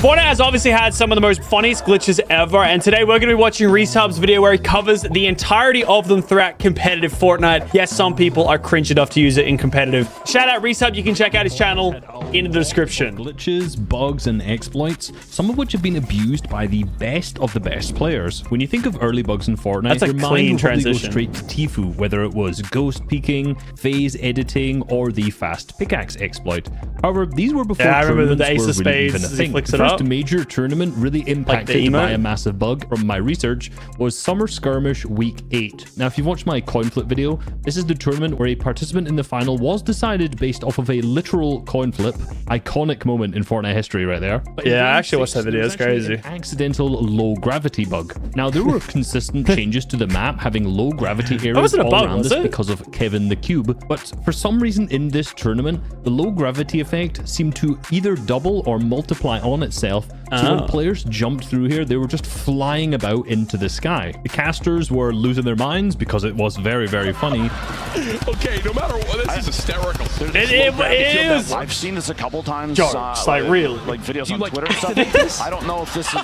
Fortnite has obviously had some of the most funniest glitches ever, and today we're going to be watching Resub's video where he covers the entirety of them throughout competitive Fortnite. Yes, some people are cringe enough to use it in competitive. Shout out Resub, you can check out his channel in the description. Glitches, bugs, and exploits, some of which have been abused by the best of the best players. When you think of early bugs in Fortnite, That's a your clean mind will probably go transition. straight to Tfue, whether it was ghost peeking, phase editing, or the fast pickaxe exploit. However, these were before I remember the tournaments Ace of were really Spades even a as he thing. flicks The it first up. major tournament really impacted emote. by a massive bug from my research was Summer Skirmish Week 8. Now, if you've watched my coin flip video, this is the tournament where a participant in the final was decided based off of a literal coin flip. Iconic moment in Fortnite history right there. But in Yeah, I game actually watched 6, that video. there was It's actually crazy. an accidental low gravity bug. Now, there were consistent changes to the map having low gravity areas wasn't a all bug, around was this it? because of Kevin the Cube, but for some reason in this tournament, the low gravity effect seemed to either double or multiply on itself. So when players jumped through here, they were just flying about into the sky. The casters were losing their minds because it was very, very funny. Okay, no matter what, this is hysterical. It is. I've seen this a couple times. Jokes, like, really? Like videos on like Twitter and stuff. this? I don't know if this is.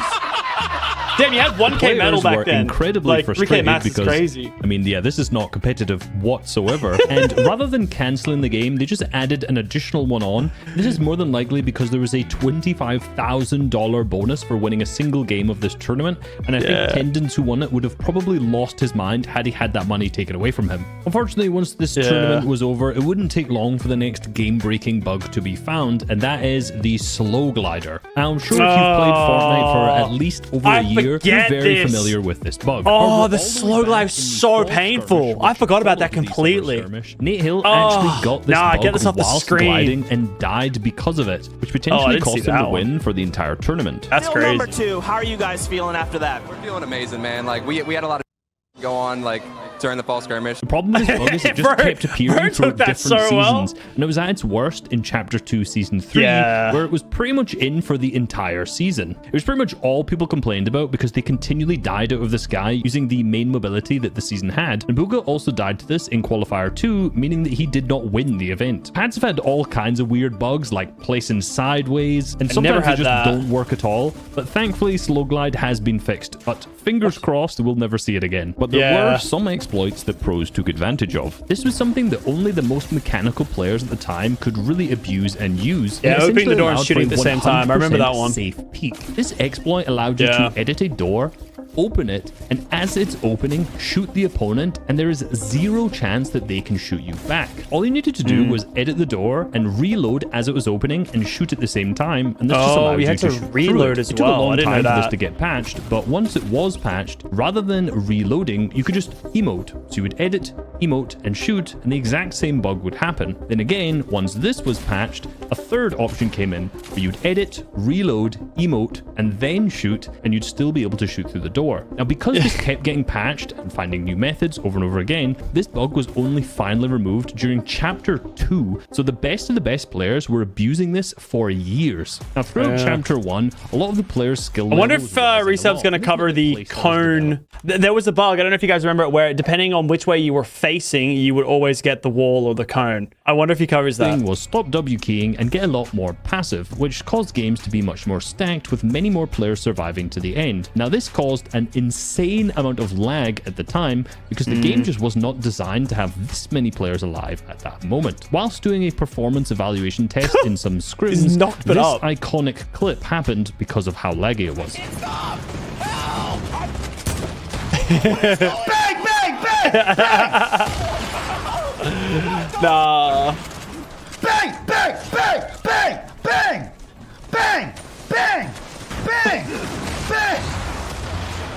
Damn, you had 1K medal Players were back then. incredibly Like, 3K frustrated max is because, crazy. I mean, yeah, this is not competitive whatsoever. And rather than canceling the game, they just added an additional one on. This is more than likely because there was a $25,000 bonus for winning a single game of this tournament. And I think Tendons, who won it, would have probably lost his mind had he had that money taken away from him. Unfortunately, once this tournament was over, it wouldn't take long for the next game-breaking bug to be found, and that is the slow glider. Now, I'm sure if you've played Fortnite for at least over a year, you're forget very this. familiar with this bug. Oh, However, the all slow way glide back is in the so fall painful. skirmish, I forgot about that followed the summer completely. skirmish, Nate Hill actually got this nah, bug get this off the whilst screen. gliding and died because of it, which I potentially didn't see cost him that the one. win for the entire tournament. That's Field crazy. number 2, how are you guys feeling after that? We're feeling amazing, man. Like we had a lot of go on like during the fall skirmish. The problem with this bug is it just Vern- kept appearing Vern through took that different so well. seasons, and it was at its worst in Chapter 2, Season 3, Yeah. where it was pretty much in for the entire season. It was pretty much all people complained about because they continually died out of the sky using the main mobility that the season had. And Booga also died to this in Qualifier 2, meaning that he did not win the event. Pads have had all kinds of weird bugs, like placing sideways, and never sometimes they had just that. don't work at all. But thankfully, Slow Glide has been fixed. But fingers crossed, we'll never see it again. But there were some exploits that pros took advantage of. This was something that only the most mechanical players at the time could really abuse and use. Yeah, and opening the essentially door and allowed shooting for at the a same time. I remember that 100% one. Safe peek. This exploit allowed you Yeah. to edit a door, open it, and as it's opening, shoot the opponent, and there is zero chance that they can shoot you back. All you needed to do was edit the door and reload as it was opening and shoot at the same time, and this just allowed you had to to shoot reload through it. as It took a well. long I didn't know time for this that. to get patched, but once it was patched, rather than reloading, you could just emote. So you would edit, emote, and shoot, and the exact same bug would happen. Then again, once this was patched, a third option came in where you'd edit, reload, emote, and then shoot, and you'd still be able to shoot through the door. Now, because this kept getting patched and finding new methods over and over again, this bug was only finally removed during Chapter 2, so the best of the best players were abusing this for years. Now, throughout Chapter 1, a lot of the players' skill I wonder level if was rising a Resub's lot. going to This cover made the play styles cone. develop. There was a bug. I don't know if you guys remember it, where depending on which way you were facing, you would always get the wall or the cone. I wonder if he covers that. Thing was stop W keying and get a lot more passive, which caused games to be much more stacked with many more players surviving to the end. Now, this caused an insane amount of lag at the time because the game just was not designed to have this many players alive at that moment. Whilst doing a performance evaluation test in some scrims, knocked it this up. iconic clip happened because of how laggy it was. Bang, bang, bang! Nah. Bang, bang, bang, bang, bang! Bang, bang, bang, bang!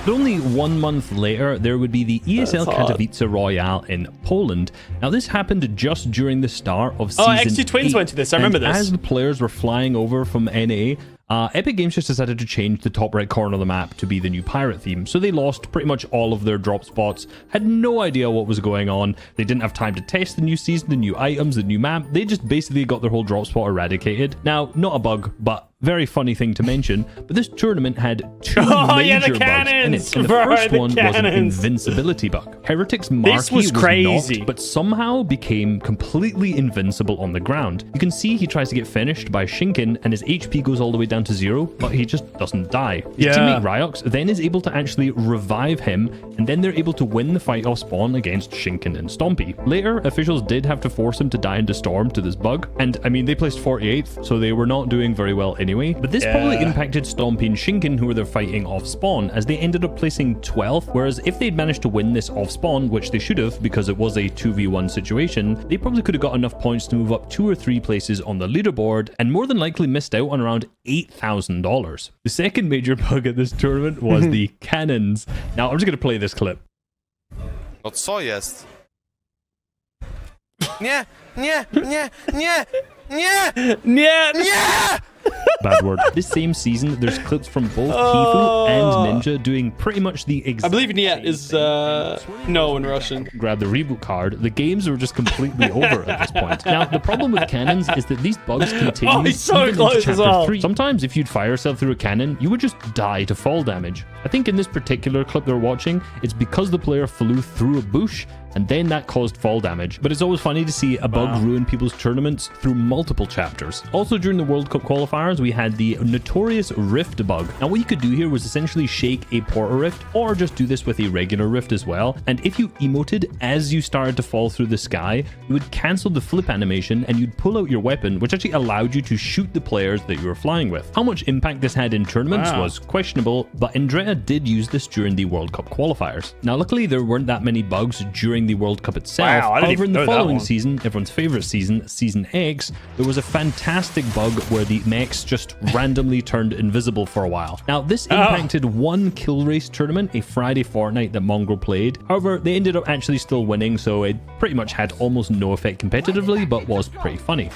But only 1 month later, there would be the ESL That's hot. Katowice Royale in Poland. Now, this happened just during the start of season XG Twins 8, went to this. I remember and this. As the players were flying over from NA, Epic Games just decided to change the top right corner of the map to be the new pirate theme. So they lost pretty much all of their drop spots, had no idea what was going on. They didn't have time to test the new season, the new items, the new map. They just basically got their whole drop spot eradicated. Now, not a bug, but very funny thing to mention, but this tournament had two the major bugs in cannons, it. And the bro, first the one was an cannons. invincibility bug. Heretic's marquee was crazy. not, but somehow became completely invincible on the ground. You can see he tries to get finished by Shinken, and his HP goes all the way down to 0, but he just doesn't die. His teammate Ryox then is able to actually revive him, and then they're able to win the fight off spawn against Shinken and Stompy. Later, officials did have to force him to die into Storm to this bug, and I mean, they placed 48th, so they were not doing very well anyway, but this probably impacted Stompy and Shinken, who were there fighting off spawn, as they ended up placing 12th, whereas if they'd managed to win this off spawn, which they should have because it was a 2v1 situation, they probably could have got enough points to move up 2 or 3 places on the leaderboard, and more than likely missed out on around $8,000. The second major bug at this tournament was the cannons. Now, I'm just going to play this clip. No co jest? Nie, nie, nie, nie, nie, nie! Bad word. This same season, there's clips from both Kifu and Ninja doing pretty much the exact I believe Niet is no in Russian. Grab the reboot card. The games were just completely over at this point. Now, the problem with cannons is that these bugs continue he's so even close into as Chapter well. 3. Sometimes, if you'd fire yourself through a cannon, you would just die to fall damage. I think in this particular clip they're watching, it's because the player flew through a bush, and then that caused fall damage. But it's always funny to see a bug ruin people's tournaments through multiple chapters. Also, during the World Cup qualifiers, we had the notorious rift bug. Now, what you could do here was essentially shake a portal rift, or just do this with a regular rift as well. And if you emoted as you started to fall through the sky, you would cancel the flip animation and you'd pull out your weapon, which actually allowed you to shoot the players that you were flying with. How much impact this had in tournaments was questionable, but Andrea did use this during the World Cup qualifiers. Now, luckily, there weren't that many bugs during the World Cup itself. However, in the following season, everyone's favorite season, Season X, there was a fantastic bug where the mechs just randomly turned invisible for a while. Now, this impacted one kill race tournament, a Friday Fortnite that Mongrel played. However, they ended up actually still winning, so it pretty much had almost no effect competitively, but was pretty funny.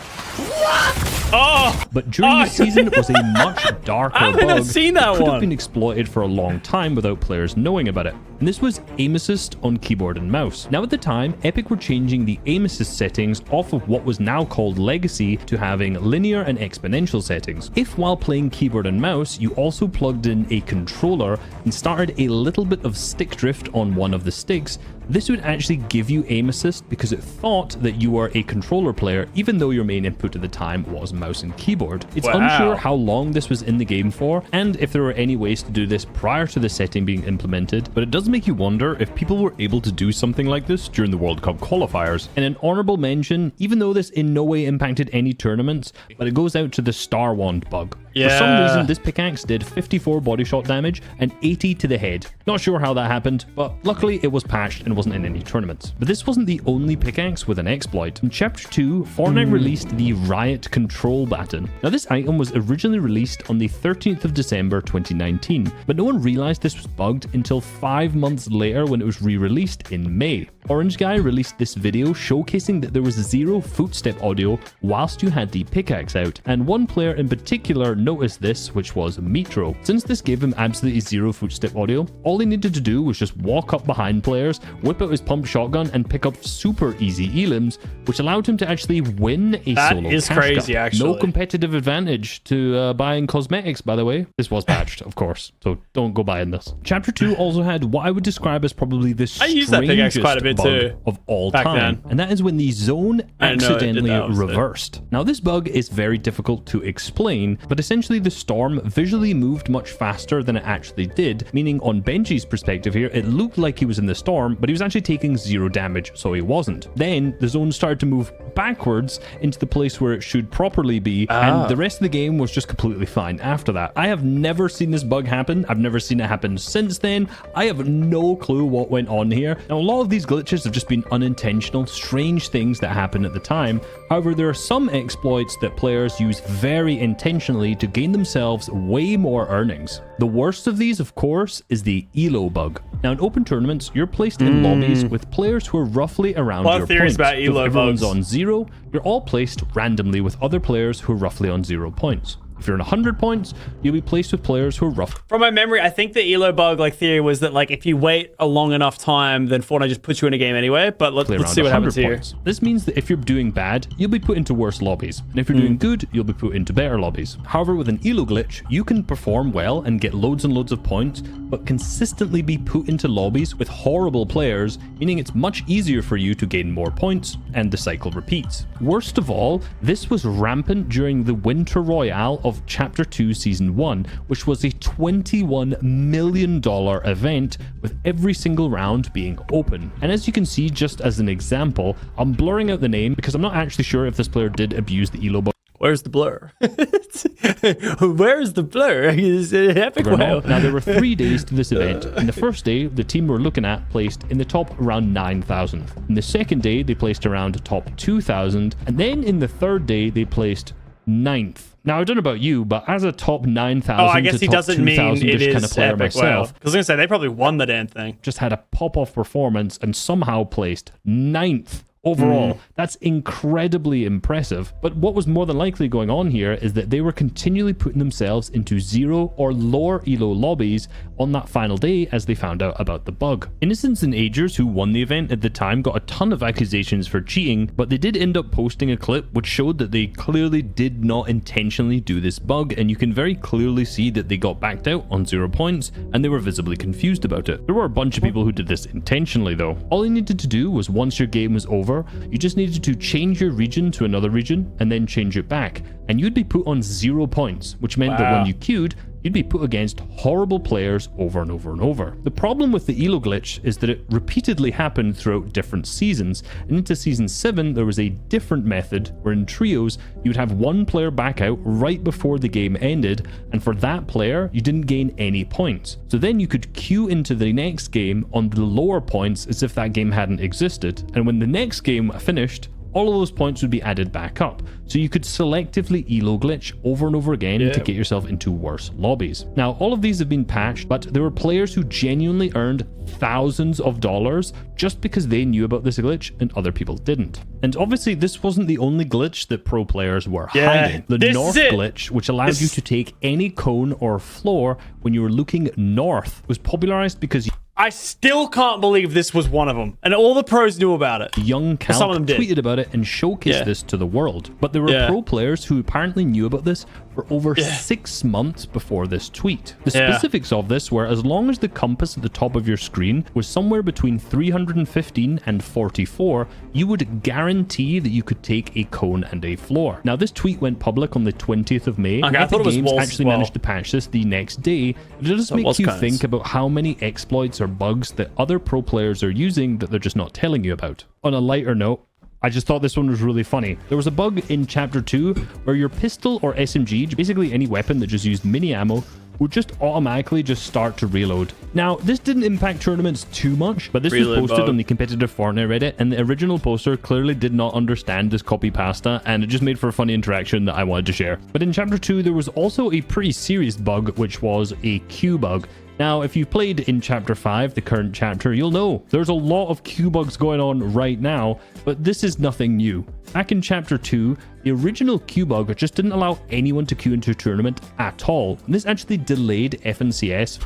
But during the season, it was a much darker bug that could have been exploited for a long time without players knowing about it. And this was aim assist on keyboard and mouse. Now, at the time, Epic were changing the aim assist settings off of what was now called Legacy to having linear and exponential settings. If while playing keyboard and mouse, you also plugged in a controller and started a little bit of stick drift on one of the sticks, this would actually give you aim assist because it thought that you were a controller player, even though your main input at the time was mouse and keyboard. It's unsure how long this was in the game for, and if there were any ways to do this prior to the setting being implemented, but it does make you wonder if people were able to do something like this during the World Cup qualifiers. And an honorable mention, even though this in no way impacted any tournaments, but it goes out to the Star Wand bug. For some reason, this pickaxe did 54 body shot damage and 80 to the head. Not sure how that happened, but luckily it was patched and wasn't in any tournaments. But this wasn't the only pickaxe with an exploit. In Chapter 2, Fortnite released the Riot Control Baton. Now, this item was originally released on the 13th of December 2019, but no one realized this was bugged until 5 months later when it was re-released in May. Orange Guy released this video showcasing that there was 0 footstep audio whilst you had the pickaxe out, and one player in particular noticed this, which was Metro. Since this gave him absolutely 0 footstep audio, all he needed to do was just walk up behind players, whip out his pump shotgun, and pick up super easy elims, which allowed him to actually win a solo cash crazy, cup. actually. No competitive advantage to buying cosmetics, by the way. This was patched, of course, so don't go buying this. Chapter 2 also had what I would describe as probably the I used that pickaxe quite a bit bug too of all back time, then. and that is when the zone accidentally that was it. reversed. Now, this bug is very difficult to explain, but essentially the storm visually moved much faster than it actually did, meaning on Benji's perspective here, it looked like he was in the storm, but he was actually taking 0 damage, so he wasn't. Then the zone started to move backwards into the place where it should properly be, and the rest of the game was just completely fine after that. I have never seen this bug happen. I've never seen it happen since then. I have no clue what went on here. Now, a lot of these glitches have just been unintentional, strange things that happen at the time. However, there are some exploits that players use very intentionally to gain themselves way more earnings. The worst of these, of course, is the ELO bug. Now, in open tournaments, you're placed in lobbies with players who are roughly around your points. About ELO if everyone's bugs. on 0, you're all placed randomly with other players who are roughly on 0 points. If you're on 100 points, you'll be placed with players who are rough. From my memory, I think the ELO bug like theory was that like if you wait a long enough time, then Fortnite just puts you in a game anyway. But let's see what happens here. This means that if you're doing bad, you'll be put into worse lobbies. And if you're doing good, you'll be put into better lobbies. However, with an ELO glitch, you can perform well and get loads and loads of points, but consistently be put into lobbies with horrible players, meaning it's much easier for you to gain more points, and the cycle repeats. Worst of all, this was rampant during the Winter Royale of Chapter 2 Season 1, which was a $21 million event with every single round being open. And as you can see, just as an example, I'm blurring out the name because I'm not actually sure if this player did abuse the ELO bug. Where's the blur? Where's the blur? Is it epic whale? Now, there were 3 days to this event. In the first day, the team we're looking at placed in the top around 9,000. In the second day, they placed around top 2,000. And then in the third day, they placed 9th. Now, I don't know about you, but as a top 9,000 I guess to he top doesn't mean 2,000 it is kind of player epic whale. myself, I was going to say, they probably won the damn thing. just had a pop-off performance and somehow placed 9th. Overall, that's incredibly impressive. But what was more than likely going on here is that they were continually putting themselves into 0 or lower ELO lobbies on that final day as they found out about the bug. Innocents and Agers, who won the event at the time, got a ton of accusations for cheating, but they did end up posting a clip which showed that they clearly did not intentionally do this bug, and you can very clearly see that they got backed out on 0 points and they were visibly confused about it. There were a bunch of people who did this intentionally though. All you needed to do was, once your game was over, you just needed to change your region to another region and then change it back, and you'd be put on 0 points, which meant that when you queued, you'd be put against horrible players over and over and over. The problem with the ELO glitch is that it repeatedly happened throughout different seasons, and into Season 7 there was a different method where in trios you would have one player back out right before the game ended, and for that player you didn't gain any points. So then you could queue into the next game on the lower points as if that game hadn't existed, and when the next game finished, all of those points would be added back up, so you could selectively ELO glitch over and over again to get yourself into worse lobbies. Now, all of these have been patched, but there were players who genuinely earned thousands of dollars just because they knew about this glitch and other people didn't. And obviously, this wasn't the only glitch that pro players were hiding. The North glitch, which allowed you to take any cone or floor when you were looking north, was popularized because I still can't believe this was one of them, and all the pros knew about it. Young Cal Some of them did. tweeted about it and showcased this to the world. But there were pro players who apparently knew about this for over 6 months before this tweet. The specifics of this were, as long as the compass at the top of your screen was somewhere between 315 and 44, you would guarantee that you could take a cone and a floor. Now, this tweet went public on the 20th of May. Okay, I thought it was Games Walls actually as well. managed to patch this the next day. It just makes you think about how many exploits or bugs that other pro players are using that they're just not telling you about. On a lighter note, I just thought this one was really funny. There was a bug in Chapter 2 where your pistol or SMG, basically any weapon that just used mini ammo, would just automatically just start to reload. Now, this didn't impact tournaments too much, but this was posted on the competitive Fortnite Reddit, and the original poster clearly did not understand this copy pasta, and it just made for a funny interaction that I wanted to share. But in Chapter 2, there was also a pretty serious bug, which was a queue bug. Now, if you've played in Chapter 5, the current chapter, you'll know there's a lot of queue bugs going on right now, but this is nothing new. Back in Chapter 2, the original queue bug just didn't allow anyone to queue into a tournament at all. And this actually delayed FNCS.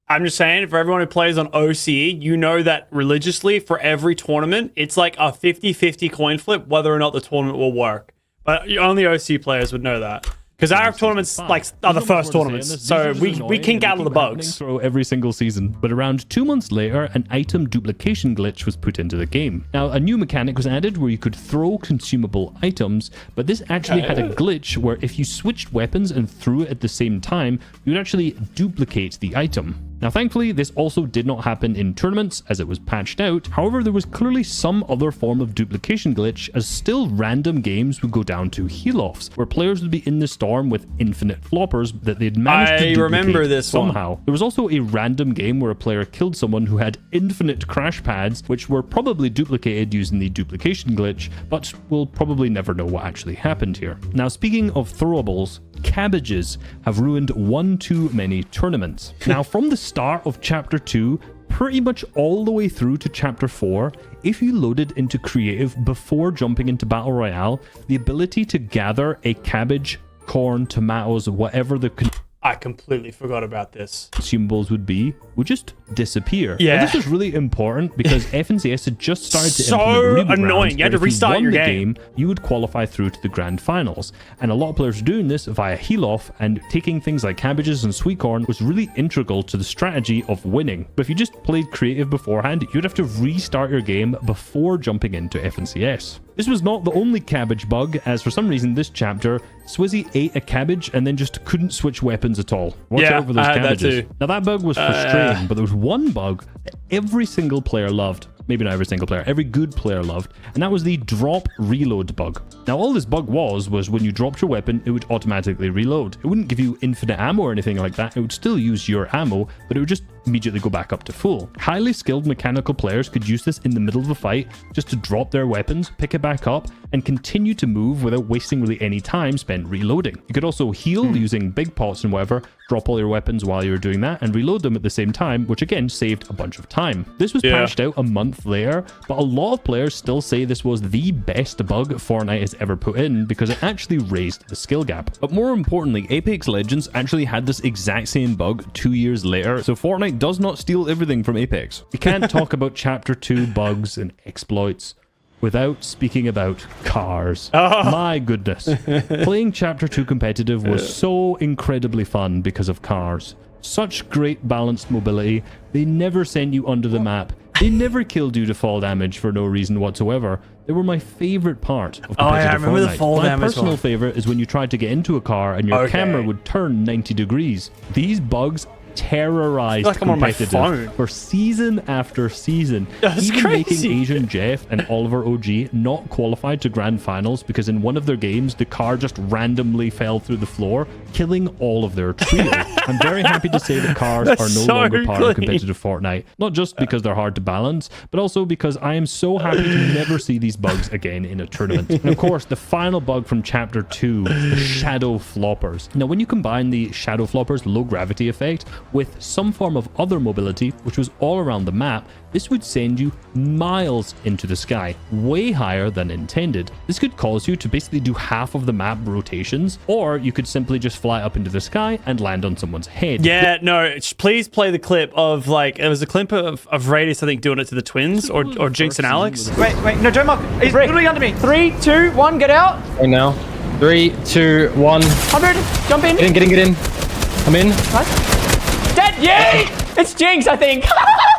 I'm just saying, for everyone who plays on OCE, you know that religiously for every tournament, it's like a 50-50 coin flip whether or not the tournament will work. But only OCE players would know that. Because our tournaments like are the first tournaments, so we kink out of the bugs. Through every single season. But around 2 months later, an item duplication glitch was put into the game. Now, a new mechanic was added where you could throw consumable items, but this actually had a glitch where if you switched weapons and threw it at the same time, you would actually duplicate the item. Now, thankfully, this also did not happen in tournaments as it was patched out. However, there was clearly some other form of duplication glitch, as still random games would go down to heal-offs, where players would be in the storm with infinite floppers that they'd managed to duplicate remember this somehow. There was also a random game where a player killed someone who had infinite crash pads, which were probably duplicated using the duplication glitch, but we'll probably never know what actually happened here. Now, speaking of throwables, cabbages have ruined one too many tournaments. Now, from the start of Chapter 2, pretty much all the way through to Chapter 4, if you loaded into creative before jumping into Battle Royale, the ability to gather a cabbage corn, tomatoes, whatever the I completely forgot about this. consumables would be, would just disappear. Yeah. Now, this was really important because FNCS had just started to So implement reboot annoying. rounds, You had to where if restart won your the game. you would qualify through to the grand finals. And a lot of players were doing this via heal-off, and taking things like cabbages and sweet corn was really integral to the strategy of winning. But if you just played creative beforehand, you'd have to restart your game before jumping into FNCS. This was not the only cabbage bug, as for some reason this chapter, Swizzy ate a cabbage and then just couldn't switch weapons at all. Watch Yeah, out for those I had that cabbages. too. Now that bug was frustrating, but there was one bug that every single player loved. Maybe not every single player, every good player loved, and that was the drop reload bug. Now all this bug was when you dropped your weapon, it would automatically reload. It wouldn't give you infinite ammo or anything like that. It would still use your ammo, but it would just immediately go back up to full. Highly skilled mechanical players could use this in the middle of a fight just to drop their weapons, pick it back up, and continue to move without wasting really any time spent reloading. You could also heal using big pots and whatever, drop all your weapons while you were doing that, and reload them at the same time, which again saved a bunch of time. This was patched out a month later, but a lot of players still say this was the best bug Fortnite has ever put in because it actually raised the skill gap. But more importantly, Apex Legends actually had this exact same bug 2 years later, so Fortnite does not steal everything from Apex. We can't talk about Chapter 2 bugs and exploits without speaking about cars. My goodness. Playing Chapter 2 competitive was so incredibly fun because of cars. Such great balanced mobility. They never sent you under the map. They never killed you to fall damage for no reason whatsoever. They were my favorite part of competitive I remember the Fortnite. fall My damage personal one. favorite is when you tried to get into a car and your camera would turn 90 degrees. These bugs terrorized like I'm on my competitive phone. for season after season. That's Even crazy. making Asian Jeff and Oliver OG not qualified to grand finals because in one of their games the car just randomly fell through the floor, killing all of their trio. I'm very happy to say that cars are no so longer part clean. of competitive Fortnite, not just because they're hard to balance, but also because I am so happy to never see these bugs again in a tournament. And of course, the final bug from Chapter 2, the Shadow Floppers. Now, when you combine the Shadow Floppers low gravity effect with some form of other mobility, which was all around the map, this would send you miles into the sky, way higher than intended. This could cause you to basically do half of the map rotations, or you could simply just fly up into the sky and land on someone's head. Yeah, no, please play the clip of, like, it was a clip of Radius, I think, doing it to the twins, or Jinx and Alex. Wait, no, don't mark. He's literally under me. 3, 2, 1, get out. Right now. 3, 2, 1. 100, jump in. Get in. I'm in. Dead, yay! It's Jinx, I think.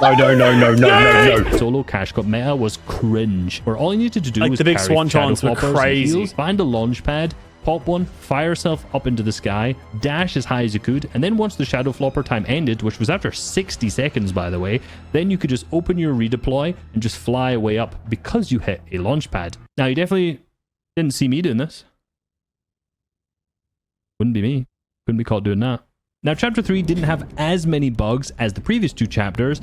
No. Solo cash cut meta was cringe, where all you needed to do Like, was the big carry swan shadow taunts were floppers and crazy. heals, find a launch pad, pop one, fire yourself up into the sky, dash as high as you could, and then once the shadow flopper time ended, which was after 60 seconds by the way, then you could just open your redeploy and just fly away up because you hit a launch pad. Now you definitely didn't see me doing this. Wouldn't be me. Couldn't be caught doing that. Now, Chapter 3 didn't have as many bugs as the previous two chapters,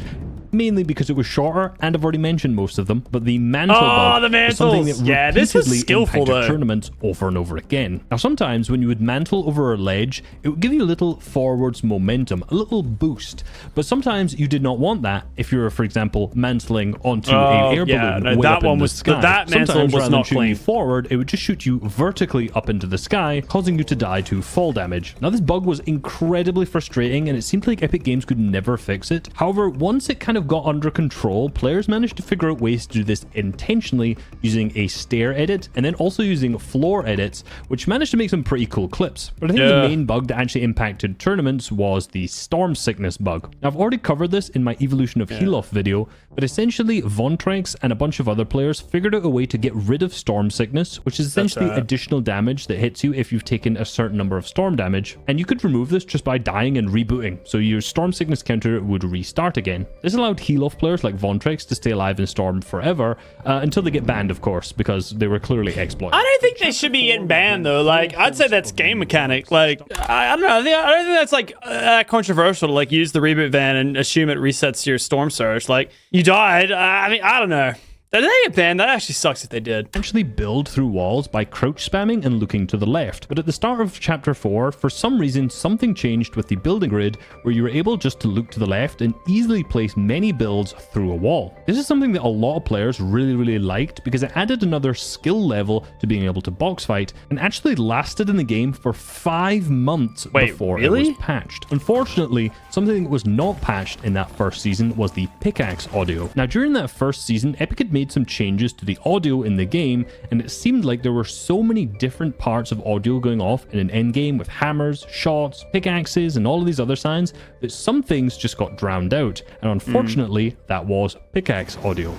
mainly because it was shorter, and I've already mentioned most of them, but the mantle bug the was something mantles. that Yeah, this was repeatedly skillful, impacted though. tournaments over and over again. Now, sometimes when you would mantle over a ledge, it would give you a little forwards momentum, a little boost, but sometimes you did not want that if you were, for example, mantling onto an air balloon way that up in one the was sky. that mantle Sometimes, was rather than not shooting you clean. forward, it would just shoot you vertically up into the sky, causing you to die to fall damage. Now, this bug was incredibly frustrating, and it seemed like Epic Games could never fix it. However, once it kind of got under control, players managed to figure out ways to do this intentionally using a stair edit, and then also using floor edits, which managed to make some pretty cool clips. But I think the main bug that actually impacted tournaments was the storm sickness bug. Now, I've already covered this in my evolution of heal-off video, but essentially Vontrex and a bunch of other players figured out a way to get rid of storm sickness, which is essentially additional damage that hits you if you've taken a certain number of storm damage, and you could remove this just by dying and rebooting, so your storm sickness counter would restart again. This allowed heal-off players like Vontrex to stay alive in storm forever, until they get banned, of course, because they were clearly exploited. I don't think they should be getting banned, though. Like, I'd say that's game mechanic. Like, I don't know. I don't think that's, like, controversial to, like, use the reboot van and assume it resets your storm surge. Like, you died. I mean, I don't know. Did they get banned? That actually sucks if they did. Actually build through walls by crouch spamming and looking to the left. But at the start of chapter 4, for some reason, something changed with the building grid where you were able just to look to the left and easily place many builds through a wall. This is something that a lot of players really liked because it added another skill level to being able to box fight and actually lasted in the game for 5 months before it was patched. Unfortunately, something that was not patched in that first season was the pickaxe audio. Now, during that first season, Epic had made some changes to the audio in the game, and it seemed like there were so many different parts of audio going off in an endgame with hammers, shots, pickaxes, and all of these other signs that some things just got drowned out. And unfortunately, that was pickaxe audio.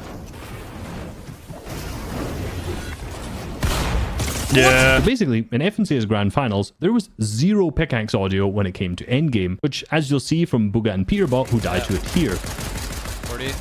Yeah. So basically, in FNCS Grand Finals, there was 0 pickaxe audio when it came to endgame, which, as you'll see from Booga and Peterbot, who died to it here. 40.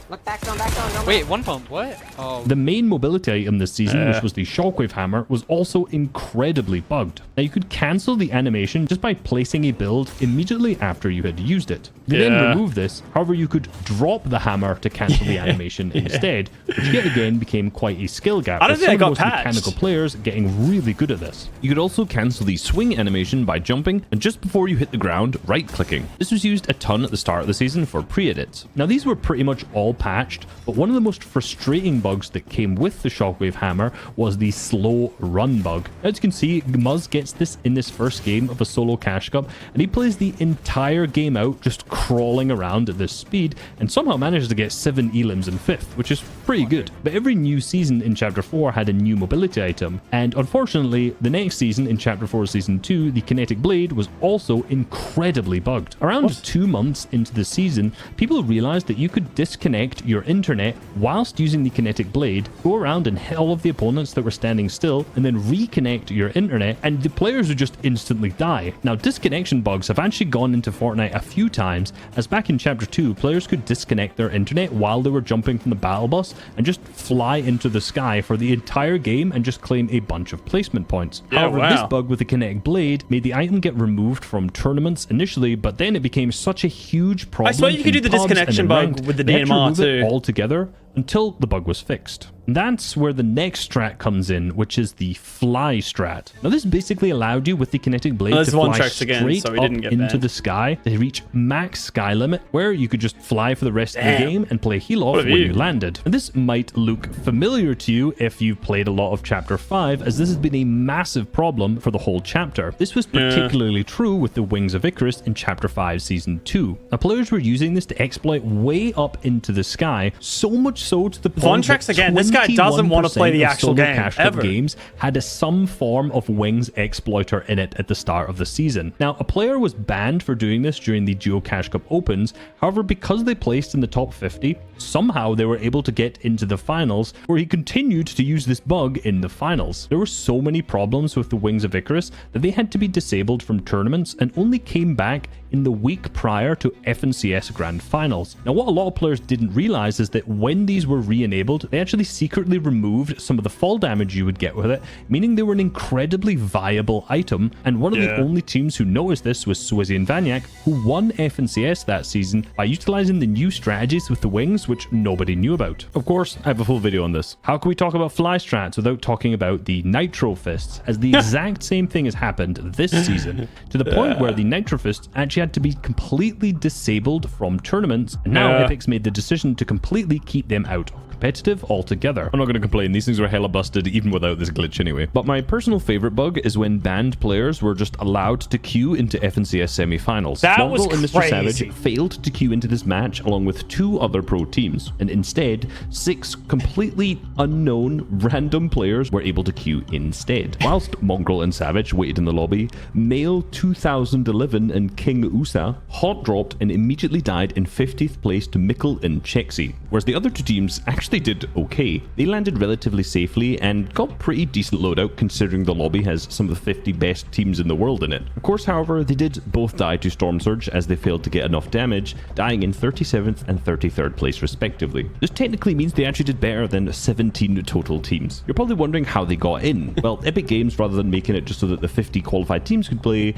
Look, back zone, no. Wait, one pump, what? Oh. The main mobility item this season, which was the shockwave hammer, was also incredibly bugged. Now, you could cancel the animation just by placing a build immediately after you had used it. You then remove this, however, you could drop the hammer to cancel the animation instead, which yet again became quite a skill gap. I don't think I got patched. patched. Mechanical players getting really good at this. You could also cancel the swing animation by jumping and just before you hit the ground, right-clicking. This was used a ton at the start of the season for pre-edits. Now, these were pretty much all patched, but one of the most frustrating bugs that came with the shockwave hammer was the slow run bug. As you can see, Muzz gets this in this first game of a solo cash cup, and he plays the entire game out just crawling around at this speed and somehow manages to get 7 elims in 5th, which is pretty good. But every new season in chapter 4 had a new mobility item, and unfortunately the next season in chapter 4 season 2, the Kinetic blade was also incredibly bugged. Around 2 months into the season, people realized that you could disconnect your internet whilst using the Kinetic blade, go around and hit all of the opponents that were standing still, and then reconnect your internet, and the players would just instantly die. Now, disconnection bugs have actually gone into Fortnite a few times, as back in chapter 2, players could disconnect their internet while they were jumping from the battle bus and just fly into the sky for the entire game and just claim a bunch of placement points. However, this bug with the Kinetic blade made the item get removed from tournaments initially, but then it became such a huge problem. I swear you could do the disconnection bug with the DMR too. Altogether until the bug was fixed. And that's where the next strat comes in, which is the fly strat. Now, this basically allowed you with the Kinetic blade to fly straight up into the sky to reach max sky limit, where you could just fly for the rest of the game and play heal off when you landed. And this might look familiar to you if you've played a lot of chapter 5, as this has been a massive problem for the whole chapter. This was particularly true with the Wings of Icarus in chapter 5 season 2. Now, players were using this to exploit way up into the sky, so much so to the point that again, this guy doesn't want to play the actual game ever. Games had some form of Wings exploiter in it at the start of the season. Now, a player was banned for doing this during the Duo Cash Cup Opens. However, because they placed in the top 50, somehow they were able to get into the finals, where he continued to use this bug in the finals. There were so many problems with the Wings of Icarus that they had to be disabled from tournaments and only came back in the week prior to FNCS Grand Finals. Now, what a lot of players didn't realize is that when these were re-enabled, they actually secretly removed some of the fall damage you would get with it, meaning they were an incredibly viable item. And one of the only teams who noticed this was Swizzy and Vanyak, who won FNCS that season by utilizing the new strategies with the Wings, which nobody knew about. Of course, I have a full video on this. How can we talk about fly strats without talking about the Nitro Fists, as the exact same thing has happened this season, to the point where the Nitro Fists actually had to be completely disabled from tournaments, and now Epic's made the decision to completely keep them out of competitive altogether. I'm not going to complain, these things were hella busted even without this glitch anyway. But my personal favorite bug is when banned players were just allowed to queue into FNCS semi-finals. That was and Mr. crazy. Savage failed to queue into this match along with 2 other pro teams, and instead 6 completely unknown random players were able to queue instead. Whilst Mongrel and Savage waited in the lobby, Male 2011 and King Usa hot dropped and immediately died in 50th place to Mikkel and Chexy, whereas the other 2 teams actually did okay. They landed relatively safely and got pretty decent loadout considering the lobby has some of the 50 best teams in the world in it. Of course, however, they did both die to Storm Surge as they failed to get enough damage, dying in 37th and 33rd place respectively. This technically means they actually did better than 17 total teams. You're probably wondering how they got in. Well, Epic Games, rather than making it just so that the 50 qualified teams could play,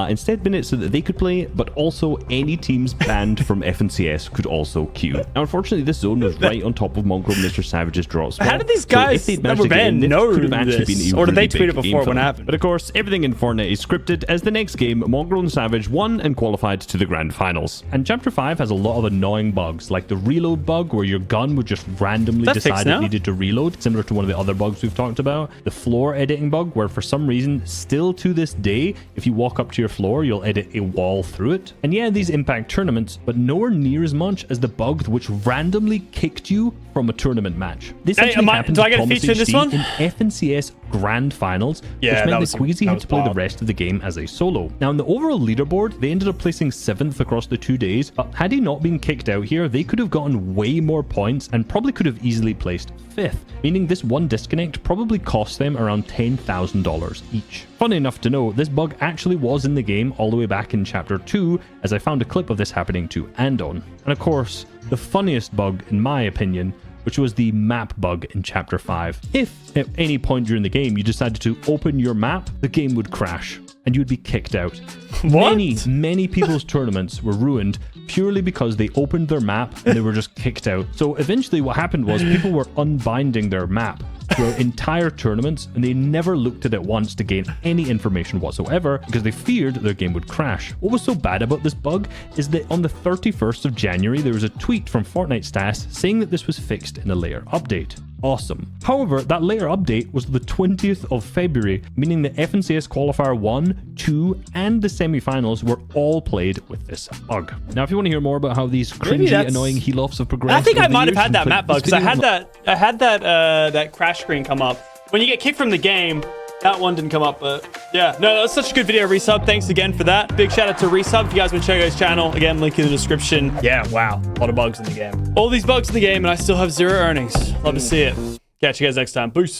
instead made it so that they could play, but also any teams banned from FNCS could also queue. Now, unfortunately, this zone was right on top of Mongrel Mr. Savage's draw spell. How did these So guys if they'd that managed were to get in, banned this know could have actually this? been a Or did they really tweet it big before game it for them. happened? But of course, everything in Fortnite is scripted, as the next game, Mongrel and Savage won and qualified to the grand finals. And Chapter 5 has a lot of annoying bugs, like the reload bug, where your gun would just randomly Is that fixed decide now? it needed to reload, similar to one of the other bugs we've talked about. The floor editing bug, where for some reason, still to this day, if you walk up to your floor, you'll edit a wall through it. And yeah, these impact tournaments, but nowhere near as much as the bug which randomly kicked you from a tournament match. This Hey, actually do happened I to get a Thomas feature in this HD one? in FNCS Grand Finals, Yeah, which that meant was- that Queasy that had was to play the wild. rest of the game as a solo. Now, in the overall leaderboard, they ended up placing 7th across the 2 days, but had he not been kicked out here, they could have gotten way more points and probably could have easily placed 5th, meaning this one disconnect probably cost them around $10,000 each. Funny enough to know, this bug actually was in the game all the way back in Chapter 2, as I found a clip of this happening to Andon. And of course, the funniest bug, in my opinion, which was the map bug in Chapter 5. If at any point during the game you decided to open your map, the game would crash and you would be kicked out. What? Many people's tournaments were ruined purely because they opened their map and they were just kicked out. So eventually what happened was people were unbinding their map throughout entire tournaments, and they never looked at it once to gain any information whatsoever because they feared their game would crash. What was so bad about this bug is that on the 31st of January, there was a tweet from Fortnite Stats saying that this was fixed in a layer update. Awesome. However, that layer update was the 20th of February, meaning the FNCS Qualifier 1, 2, and the semifinals were all played with this bug. Now, if you want to hear more about how these cringy, that's- annoying heel-offs have progressed, I think over I the might have years, had that then map bug click because this video. I had that crash screen come up. When you get kicked from the game, that one didn't come up, but yeah. No, that was such a good video, Resub. Thanks again for that. Big shout out to Resub. If you guys want to check out his channel, again, link in the description. Yeah, wow. A lot of bugs in the game. All these bugs in the game, and I still have 0 earnings. Love to see it. Catch you guys next time. Peace.